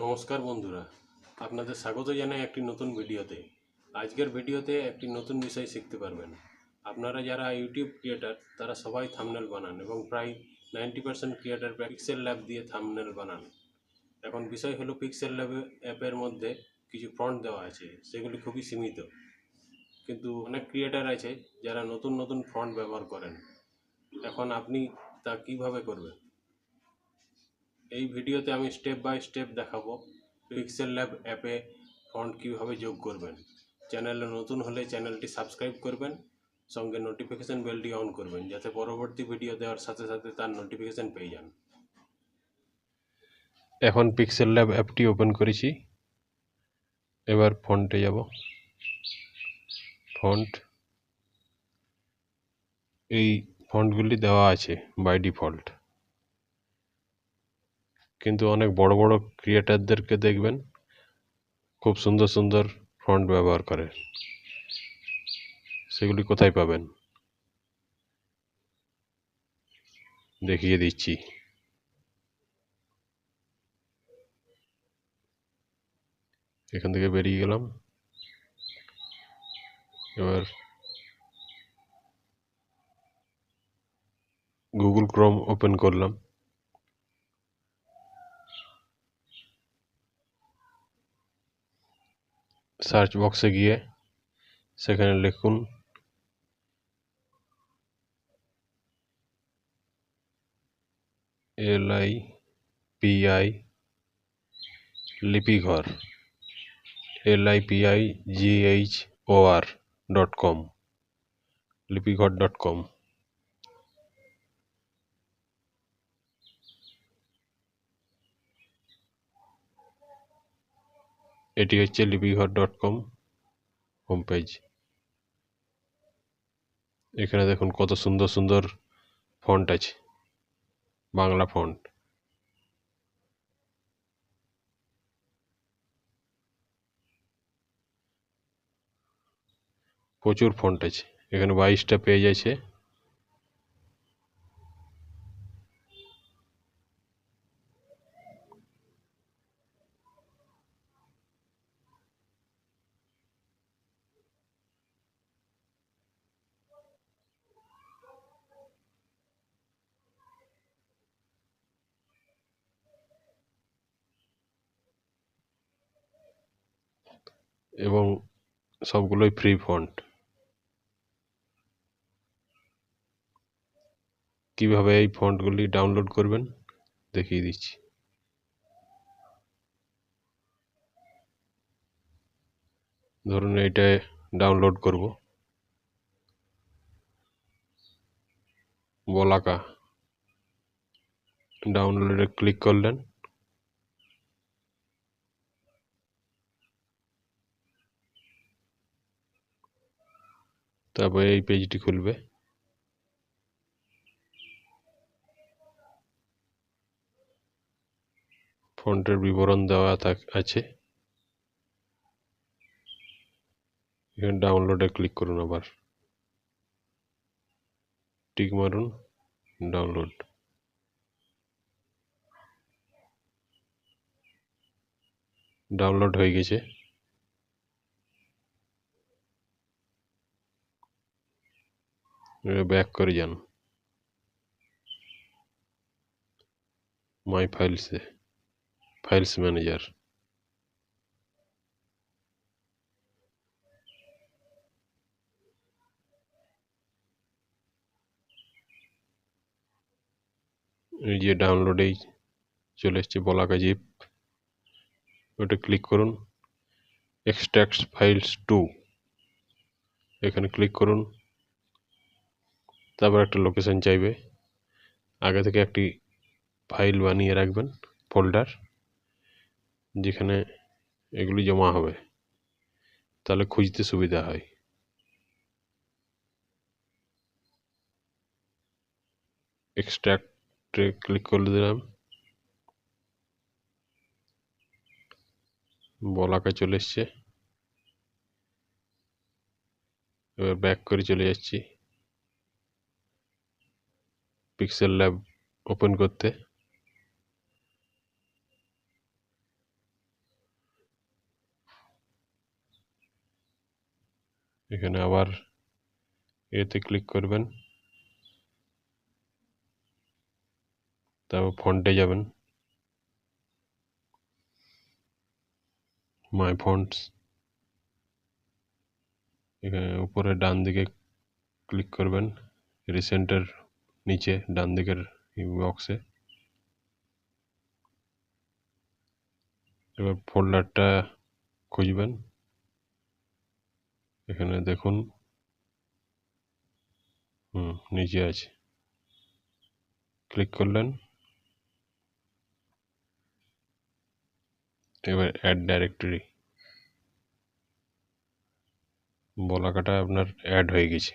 নমস্কার বন্ধুরা, আপনাদের স্বাগত জানাই একটি নতুন ভিডিওতে। আজকের ভিডিওতে একটি নতুন বিষয় শিখতে পারবেন। আপনারা যারা ইউটিউব ক্রিয়েটার তারা সবাই থাম্বনেল বানান এবং প্রায় 90% ক্রিয়েটার পিক্সেল ল্যাব দিয়ে থাম্বনেল বানান। এখন বিষয় হলো পিক্সেল ল্যাব অ্যাপের মধ্যে কিছু ফন্ট দেওয়া আছে, সেগুলি খুবই সীমিত, কিন্তু অনেক ক্রিয়েটার আছে যারা নতুন নতুন ফন্ট ব্যবহার করেন। এখন আপনি তা কিভাবে করবেন? এই ভিডিওতে আমি স্টেপ বাই স্টেপ দেখাবো পিক্সেল ল্যাব অ্যাপে ফন্ট কীভাবে যোগ করবেন। চ্যানেলে নতুন হলে চ্যানেলটি সাবস্ক্রাইব করবেন, সঙ্গে নোটিফিকেশান বেলটি অন করবেন যাতে পরবর্তী ভিডিও দেওয়ার সাথে সাথে তার নোটিফিকেশান পেয়ে যান। এখন পিক্সেল ল্যাব অ্যাপটি ওপেন করেছি। এবার ফন্টে যাব। ফন্ট, এই ফন্টগুলি দেওয়া আছে বাই ডিফল্ট, কিন্তু অনেক বড় বড় ক্রিয়েটারদেরকে দেখবেন খুব সুন্দর সুন্দর ফন্ট ব্যবহার করে। সেগুলি কোথায় পাবেন দেখিয়ে দিচ্ছি। এখান থেকে বেরিয়ে গেলাম। এবার গুগল ক্রোম ওপেন করলাম। সার্চ বক্সে গিয়ে সেখানে লিখুন LIPI লিপিঘর, LIPIGHOR.com, লিপিঘর.com। এটি হচ্ছে লিপিঘর.com হোম পেজ। এখানে দেখুন কত সুন্দর সুন্দর ফন্ট আছে, বাংলা ফন্ট। প্রচুর ফন্ট আছে, এখানে 22টা পেজ আছে। এবং সবগুলোই ফ্রি ফন্ট। কিভাবে এই ফন্টগুলি ডাউনলোড করবেন দেখিয়ে দিচ্ছি। ধরুন এইটা ডাউনলোড করব, বলাকা। ডাউনলোডে ক্লিক করলেন, তারপরে এই পেজটি খুলবে। ফন্টের বিবরণ দেওয়া আছে। এখানে ডাউনলোডে ক্লিক করুন, আবার টিক মারুন, ডাউনলোড। ডাউনলোড হয়ে গেছে। ব্যাক করে যান মাই ফাইলসে, ফাইলস ম্যানেজার। এই যে ডাউনলোডেই চলে এসছে বলাকা জিপ, ওটা ক্লিক করুন। এক্সট্রাক্ট ফাইলস টু, এখানে ক্লিক করুন। তারপর একটা লোকেশন চাইবে। আগে থেকে একটি ফাইল বানিয়ে রাখবেন, ফোল্ডার, যেখানে এগুলি জমা হবে, তাহলে খুঁজতে সুবিধা হয়। এক্সট্রাক্টে ক্লিক করে দিলাম, বলাকা চলে এসছে। এবার ব্যাক করে চলে যাচ্ছি পিক্সেল ল্যাব ওপেন করতে। এখানে আবার এতে ক্লিক করবেন, তারপর ফন্টে যাবেন, মাই ফন্টস, এখানে উপরে ডান দিকে ক্লিক করবেন, রিসেন্টের নিচে ডান দিকের বক্সে। এবার ফোল্ডারটা খুঁজবেন, এখানে দেখুন নিচে আছে, ক্লিক করলেন। এবার অ্যাড ডাইরেক্টরি, বলাকাটা আপনার অ্যাড হয়ে গেছে।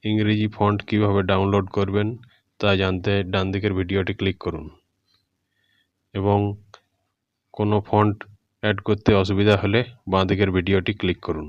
ইংরেজি ফন্ট কিভাবে ডাউনলোড করবেন তা জানতে ডান দিকের ভিডিওটি ক্লিক করুন, এবং কোনো ফন্ট অ্যাড করতে অসুবিধা হলে বাঁ দিকের ভিডিওটি ক্লিক করুন।